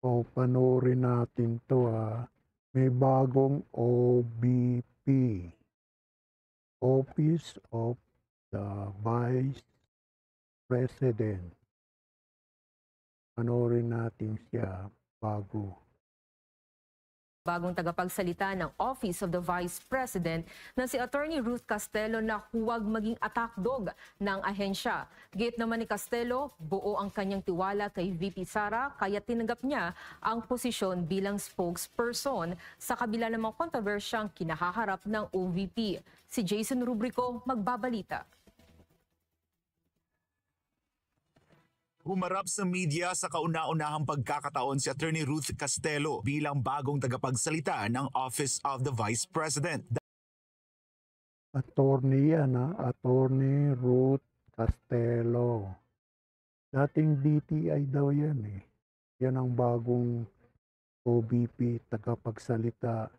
O panoorin natin 'to, may bagong OBP, Office of the Vice President. Panoorin natin siya bago. Bagong tagapagsalita ng Office of the Vice President na si Attorney Ruth Castelo na huwag maging attack dog ng ahensya. Gate naman ni Castelo, buo ang kanyang tiwala kay VP Sara kaya tinanggap niya ang posisyon bilang spokesperson sa kabila ng mga kontrobersyang kinahaharap ng OVP. Si Jason Rubrico magbabalita. Humarap sa media sa kauna-unahang pagkakataon si Attorney Ruth Castelo bilang bagong tagapagsalita ng Office of the Vice President. Attorney yan, Attorney Ruth Castelo. Dating DTI daw yan, eh. Yan ang bagong OBP, tagapagsalita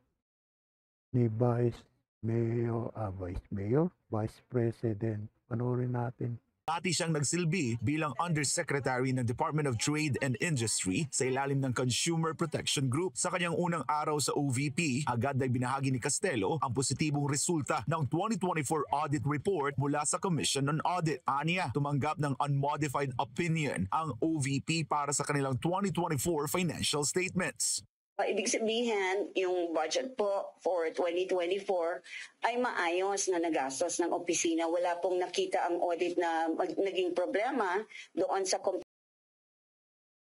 ni Vice President. Panoorin natin. Dati siyang nagsilbi bilang Undersecretary ng Department of Trade and Industry sa ilalim ng Consumer Protection Group. Sa kanyang unang araw sa OVP, agad ay binahagi ni Castelo ang positibong resulta ng 2024 audit report mula sa Commission on Audit. Aniya, tumanggap ng unmodified opinion ang OVP para sa kanilang 2024 financial statements. Ibig sabihin, yung budget po for 2024 ay maayos na nagastos ng opisina. Wala pong nakita ang audit na naging problema doon sa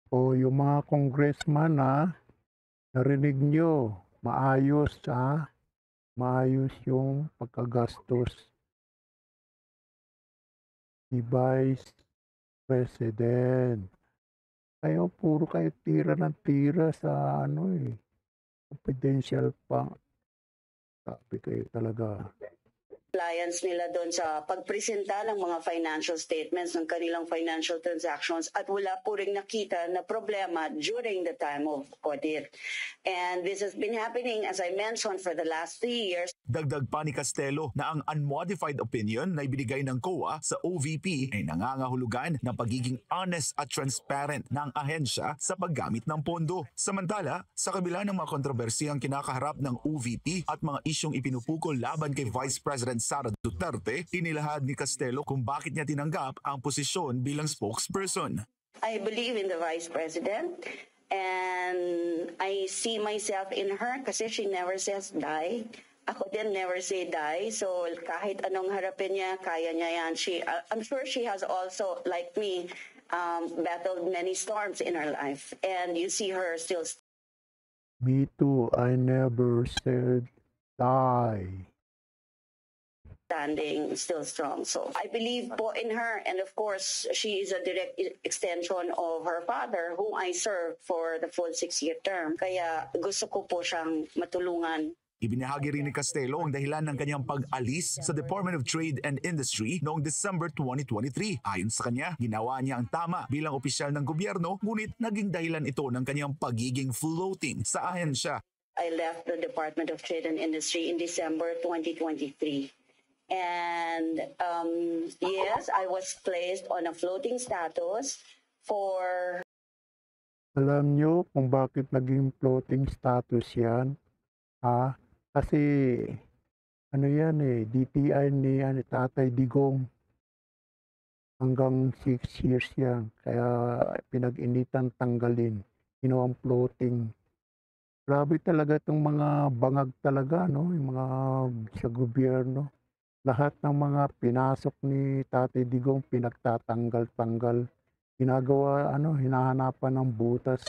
O yung mga congressman, narinig nyo, maayos, maayos yung pagkagastos ni Vice President. Kayo, puro kayo tira ng tira sa confidential pa. Sabi kayo talaga. compliance nila doon sa pagpresenta ng mga financial statements ng kanilang financial transactions at wala po rin nakita na problema during the time of audit. And this has been happening, as I mentioned, for the last 3 years. Dagdag pa ni Castelo na ang unmodified opinion na ibinigay ng COA sa OVP ay nangangahulugan ng pagiging honest at transparent ng ahensya sa paggamit ng pondo. Samantala, sa kabila ng mga kontrobersiyang kinakaharap ng OVP at mga isyong ipinupukol laban kay Vice President Sara Duterte, inilahad ni Castelo kung bakit niya tinanggap ang posisyon bilang spokesperson. I believe in the Vice President and I see myself in her kasi she never says die. Ako din never say die. So kahit anong harapin niya, kaya niya yan. I'm sure she has also, like me, battled many storms in her life. And you see her still Me too, I never said die. Standing, still strong. So I believe po in her, and of course, she is a direct extension of her father, whom I served for the full 6-year term. Kaya gusto ko po siyang matulungan. Ibinahagi rin ni Castelo ang dahilan ng kanyang pag-alis sa Department of Trade and Industry noong December 2023. Ayon sa kanya, ginawa niya ang tama bilang opisyal ng gobyerno, ngunit naging dahilan ito ng kanyang pagiging floating sa ahensya. I left the Department of Trade and Industry in December 2023. And yes, I was placed on a floating status for... Alam nyo kung bakit naging floating status yan? Kasi yan DTI ni Tatay Digong. Hanggang 6 years yan. Kaya pinag-initan tanggalin. Ginawang floating. Grabe talaga itong mga bangag talaga, no? Yung mga sa gobyerno. Lahat ng mga pinasok ni Tatay Digong pinagtatanggal-tanggal. Ginagawa, hinahanapan ng butas.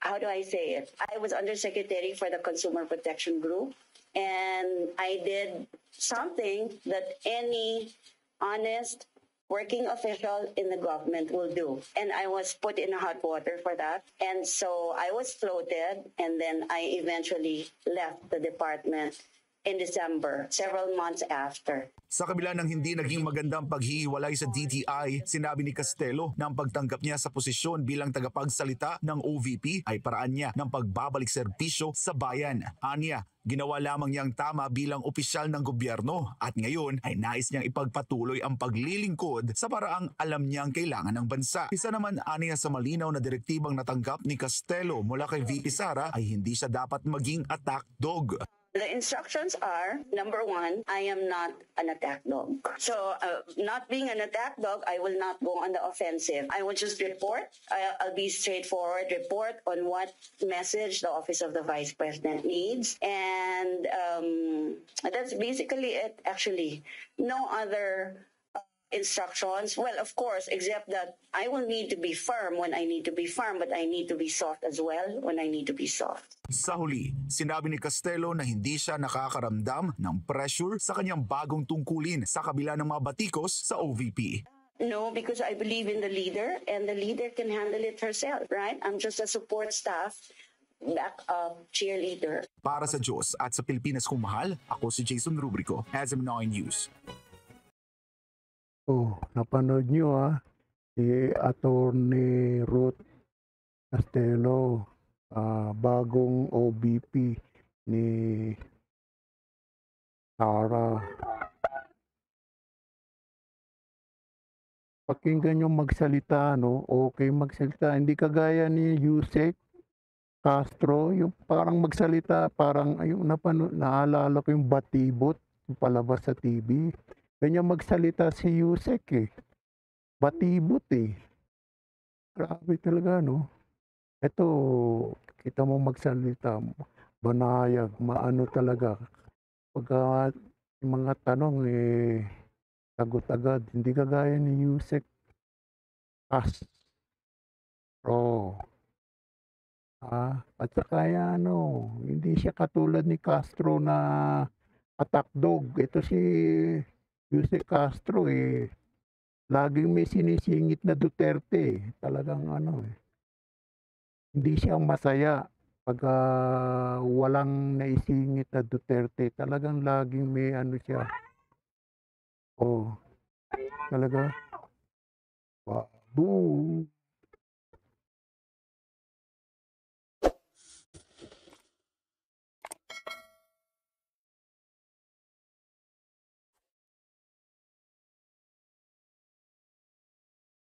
How do I say it? I was undersecretary for the Consumer Protection Group, and I did something that any honest working official in the government will do. And I was put in hot water for that. And so I was floated, and then I eventually left the department in December, several months after. Sa kabila ng hindi naging magandang paghihiwalay sa DTI, sinabi ni Castelo na ang pagtanggap niya sa posisyon bilang tagapagsalita ng OVP ay paraan niya ng pagbabalik serbisyo sa bayan. Anya, ginawa lamang niyang tama bilang opisyal ng gobyerno at ngayon ay nais niyang ipagpatuloy ang paglilingkod sa paraang alam niyang kailangan ng bansa. Isa naman aniya sa malinaw na direktibang natanggap ni Castelo mula kay VP Sara ay hindi siya dapat maging attack dog. The instructions are, number one, I am not an attack dog. So, not being an attack dog, I will not go on the offensive. I will just report. I'll be straightforward, report on what message the Office of the Vice President needs. And that's basically it, actually. No other instructions. Well, of course, except that I will need to be firm when I need to be firm, but I need to be soft as well when I need to be soft. Sa huli, sinabi ni Castelo na hindi siya nakakaramdam ng pressure sa kanyang bagong tungkulin sa kabila ng mga batikos sa OVP. No, because I believe in the leader and the leader can handle it herself, right? I'm just a support staff, backup cheerleader. Para sa Diyos at sa Pilipinas kong mahal, ako si Jason Rubrico, SM9 News. Oh, napanood nyo si Attorney Ruth Castelo, bagong OVP ni Sara. Pakinggan nyo magsalita, no? Okay magsalita. Hindi kagaya ni Yusek Castro, yung parang magsalita, parang yung naalala ko yung batibot, yung palabas sa TV. Ganyan magsalita si Yusek batibot Grabe talaga, no? Ito, kita mo magsalita, banayag, maano talaga. Pagka yung mga tanong, sagot agad. Hindi kagaya ni Yusek Castro. At saka hindi siya katulad ni Castro na attack dog. Ito si Jose Castro laging may sinisingit na Duterte. Talagang hindi siya masaya pag walang naisingit na Duterte. Talagang laging may siya. Oh, talaga. Babu.